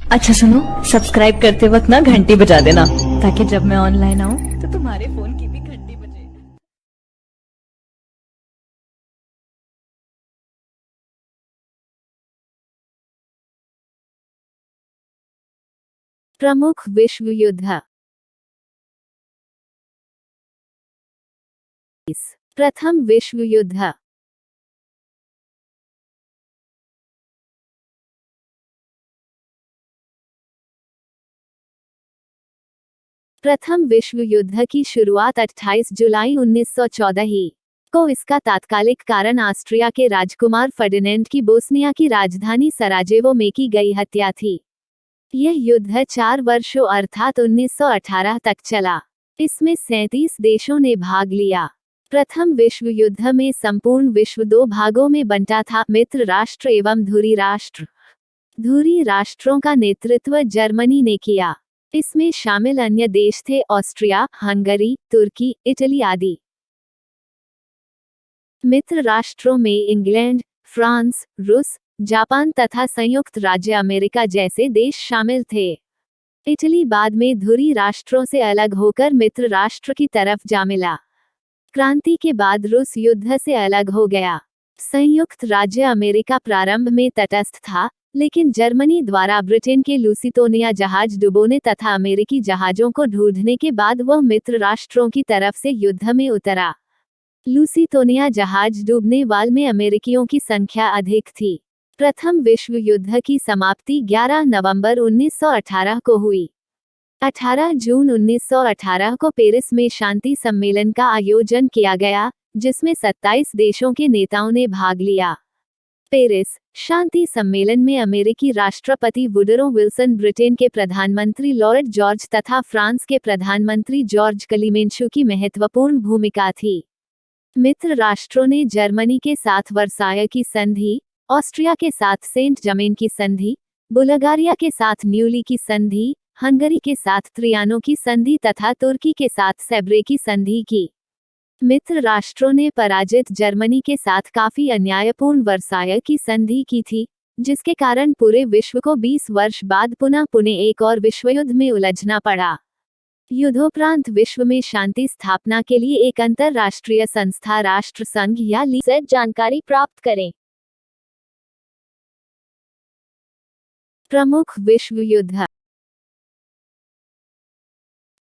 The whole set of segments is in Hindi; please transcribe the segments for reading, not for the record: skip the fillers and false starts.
अच्छा सुनो, सब्सक्राइब करते वक्त ना घंटी बजा देना, ताकि जब मैं ऑनलाइन आऊँ तो तुम्हारे फोन की भी घंटी बजे। प्रमुख विश्व युद्ध। प्रथम विश्व युद्ध। प्रथम विश्व युद्ध की शुरुआत 28 जुलाई 1914 को इसका तात्कालिक कारण ऑस्ट्रिया के राजकुमार फर्डिनेंड की बोस्निया की राजधानी सराजेवो में की गई हत्या थी। यह युद्ध 4 वर्षों अर्थात 1918 तक चला। इसमें 37 देशों ने भाग लिया। प्रथम विश्व युद्ध में संपूर्ण विश्व दो भागों में बंटा था, मित्र राष्ट्र एवं धुरी राष्ट्र। धुरी राष्ट्रों का नेतृत्व जर्मनी ने किया। इसमें शामिल अन्य देश थे ऑस्ट्रिया, हंगरी, तुर्की, इटली आदि। मित्र राष्ट्रों में इंग्लैंड, फ्रांस, रूस, जापान तथा संयुक्त राज्य अमेरिका जैसे देश शामिल थे। इटली बाद में धुरी राष्ट्रों से अलग होकर मित्र राष्ट्र की तरफ जा मिला। क्रांति के बाद रूस युद्ध से अलग हो गया। संयुक्त राज्य अमेरिका प्रारंभ में तटस्थ था, लेकिन जर्मनी द्वारा ब्रिटेन के लूसितोनिया जहाज डुबोने तथा अमेरिकी जहाजों को ढूंढने के बाद वह मित्र राष्ट्रों की तरफ से युद्ध में उतरा। लूसितोनिया जहाज डूबने वाले में अमेरिकियों की संख्या अधिक थी। प्रथम विश्व युद्ध की समाप्ति 11 नवंबर 1918 को हुई। 18 जून 1918 को पेरिस में शांति सम्मेलन का आयोजन किया गया, जिसमें 27 देशों के नेताओं ने भाग लिया। पेरिस शांति सम्मेलन में अमेरिकी राष्ट्रपति वुडरो विल्सन, ब्रिटेन के प्रधानमंत्री लॉर्ड जॉर्ज तथा फ्रांस के प्रधानमंत्री जॉर्ज क्लीमेंशु की महत्वपूर्ण भूमिका थी। मित्र राष्ट्रों ने जर्मनी के साथ वर्साय की संधि, ऑस्ट्रिया के साथ सेंट जर्मेन की संधि, बुल्गारिया के साथ न्यूली की संधि, हंगरी के साथ त्रियानो की संधि तथा तुर्की के साथ सेब्रे की संधि की। मित्र राष्ट्रों ने पराजित जर्मनी के साथ काफी अन्यायपूर्ण वर्साय की संधि की थी, जिसके कारण पूरे विश्व को 20 वर्ष बाद पुनः एक और विश्वयुद्ध में उलझना पड़ा। युद्धोपरांत विश्व में शांति स्थापना के लिए एक अंतरराष्ट्रीय संस्था राष्ट्र संघ या लीग से जानकारी प्राप्त करें। प्रमुख विश्व युद्ध।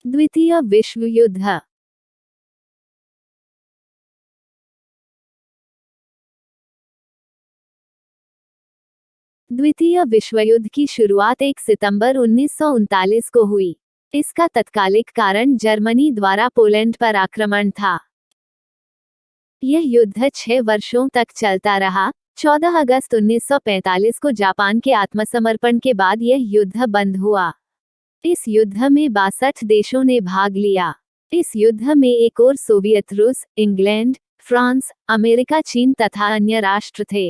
द्वितीय विश्व युद्ध। द्वितीय विश्वयुद्ध की शुरुआत 1 सितंबर 1939 को हुई। इसका तत्कालिक कारण जर्मनी द्वारा पोलैंड पर आक्रमण था। यह युद्ध 6 वर्षों तक चलता रहा। 14 अगस्त 1945 को जापान के आत्मसमर्पण के बाद यह युद्ध बंद हुआ। इस युद्ध में 62 देशों ने भाग लिया। इस युद्ध में एक और सोवियत रूस, इंग्लैंड, फ्रांस, अमेरिका, चीन तथा अन्य राष्ट्र थे।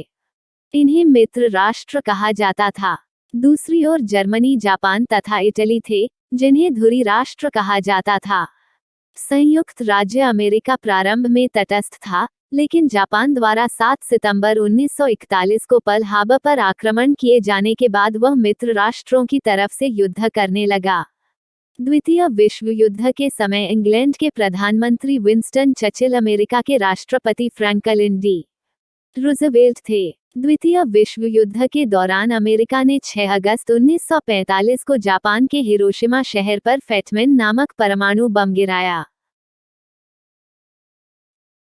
इन्हें मित्र राष्ट्र कहा जाता था। दूसरी ओर जर्मनी, जापान तथा इटली थे, जिन्हें धुरी राष्ट्र कहा जाता था। संयुक्त राज्य अमेरिका प्रारंभ में तटस्थ था, लेकिन जापान द्वारा 7 सितंबर 1941 को पर्ल हार्बर पर आक्रमण किए जाने के बाद वह मित्र राष्ट्रों की तरफ से युद्ध करने लगा। द्वितीय विश्व युद्ध के समय इंग्लैंड के प्रधानमंत्री विंस्टन चर्चिल अमेरिका के राष्ट्रपति फ्रैंकलिन डी रूजवेल्ट थे। द्वितीय विश्व युद्ध के दौरान अमेरिका ने 6 अगस्त 1945 को जापान के हिरोशिमा शहर पर फैटमैन नामक परमाणु बम गिराया।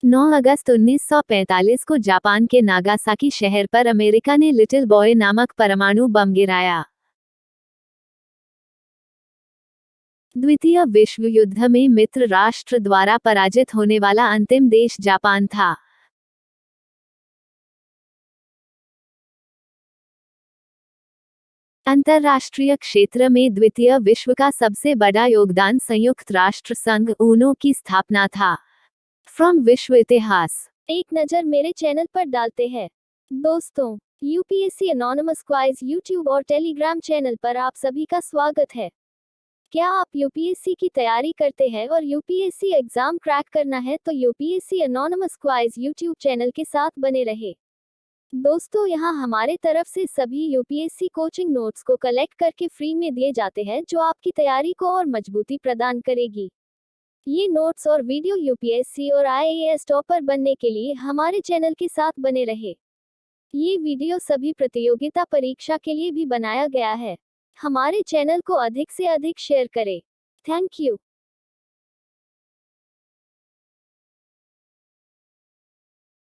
9 अगस्त 1945 को जापान के नागासाकी शहर पर अमेरिका ने लिटिल बॉय नामक परमाणु बम गिराया। द्वितीय विश्व युद्ध में मित्र राष्ट्र द्वारा पराजित होने वाला अंतिम देश जापान था। अंतर्राष्ट्रीय क्षेत्र में द्वितीय विश्व का सबसे बड़ा योगदान संयुक्त राष्ट्र संघ ऊनो की स्थापना था। फ्रॉम विश्व इतिहास एक नज़र मेरे चैनल पर डालते हैं। दोस्तों, यूपीएससी एनोनिमस क्वाइज यूट्यूब और टेलीग्राम चैनल पर आप सभी का स्वागत है। क्या आप यूपीएससी की तैयारी करते हैं और यूपीएससी एग्जाम क्रैक करना है तो यूपीएससी एनोनिमस क्वाइज यूट्यूब चैनल के साथ बने रहे। दोस्तों, यहाँ हमारे तरफ से सभी यूपीएससी कोचिंग नोट्स को कलेक्ट करके फ्री में दिए जाते हैं, जो आपकी तैयारी को और मजबूती प्रदान करेगी। ये नोट्स और वीडियो यूपीएससी और आईएएस टॉपर बनने के लिए हमारे चैनल के साथ बने रहे। ये वीडियो सभी प्रतियोगिता परीक्षा के लिए भी बनाया गया है। हमारे चैनल को अधिक से अधिक शेयर करें। Thank you.